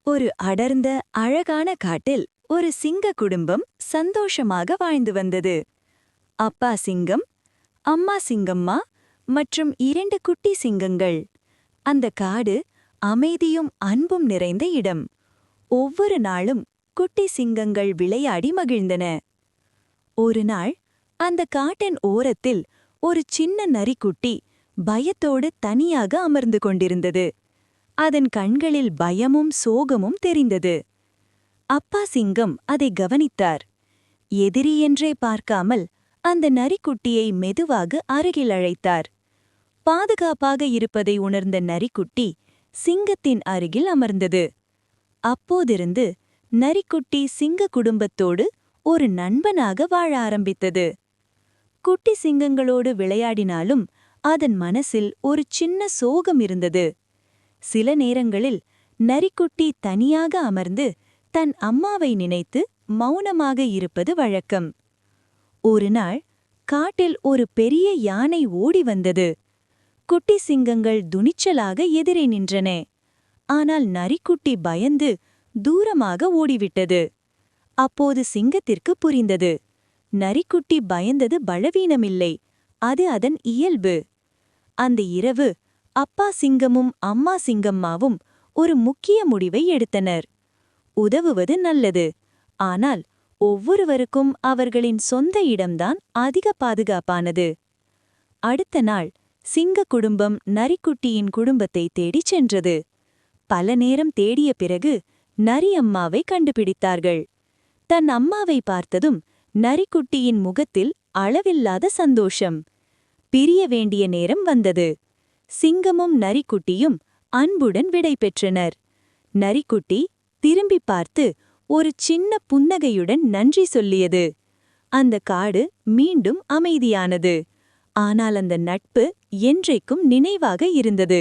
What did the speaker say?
ஒரு அடர்ந்த அழகான காட்டில் ஒரு சிங்க குடும்பம் சந்தோஷமாக வாழ்ந்து வந்தது. அப்பா சிங்கம், அம்மா சிங்கம்மா மற்றும் 2 குட்டி சிங்கங்கள். அந்த காடு அமைதியும் அன்பும் நிறைந்த இடம். ஒவ்வொரு நாளும் குட்டி சிங்கங்கள் விளையாடி மகிழ்ந்தன. ஒரு நாள் அந்த காட்டின் ஓரத்தில் ஒரு சின்ன நரிக்குட்டி பயத்தோடு தனியாக அமர்ந்து கொண்டிருந்தது. அதன் கண்களில் பயமும் சோகமும் தெரிந்தது. அப்பா சிங்கம் அதை கவனித்தார். எதிரி என்றே பார்க்காமல் அந்த நரிக்குட்டியை மெதுவாக அருகில் அழைத்தார். பாதுகாப்பாக இருப்பதை உணர்ந்த நரிக்குட்டி சிங்கத்தின் அருகில் அமர்ந்தது. அப்போதிருந்து நரிக்குட்டி சிங்க குடும்பத்தோடு ஒரு நண்பனாக வாழ ஆரம்பித்தது. குட்டி சிங்கங்களோடு விளையாடினாலும் அதன் மனசில் ஒரு சின்ன சோகம் இருந்தது. சில நேரங்களில் நரிக்குட்டி தனியாக அமர்ந்து தன் அம்மாவை நினைத்து மௌனமாக இருப்பது வழக்கம். ஒரு நாள் காட்டில் ஒரு பெரிய யானை ஓடி வந்தது. குட்டி சிங்கங்கள் துணிச்சலாக எதிரே நின்றன. ஆனால் நரிக்குட்டி பயந்து தூரமாக ஓடிவிட்டது. அப்போது சிங்கத்திற்கு புரிந்தது, நரிக்குட்டி பயந்தது பலவீனமில்லை, அது அதன் இயல்பு. அந்த இரவு அப்பா சிங்கமும் அம்மா சிங்கம்மாவும் ஒரு முக்கிய முடிவை எடுத்தனர். உதவுவது நல்லது, ஆனால் ஒவ்வொருவருக்கும் அவர்களின் சொந்த இடம்தான் அதிக பாதுகாப்பானது. அடுத்த நாள் சிங்க குடும்பம் நரிக்குட்டியின் குடும்பத்தை தேடிச் சென்றது. பல நேரம் தேடிய பிறகு நரி அம்மாவை கண்டுபிடித்தார்கள். தன் அம்மாவை பார்த்ததும் நரிக்குட்டியின் முகத்தில் அளவில்லாத சந்தோஷம். பிரிய வேண்டிய நேரம் வந்தது. சிங்கமும் நரிக்குட்டியும் அன்புடன் விடை பெற்றனர். நரிக்குட்டி திரும்பி பார்த்து ஒரு சின்ன புன்னகையுடன் நன்றி சொல்லியது. அந்த காடு மீண்டும் அமைதியானது. ஆனால் அந்த நட்பு என்றைக்கும் நினைவாக இருந்தது.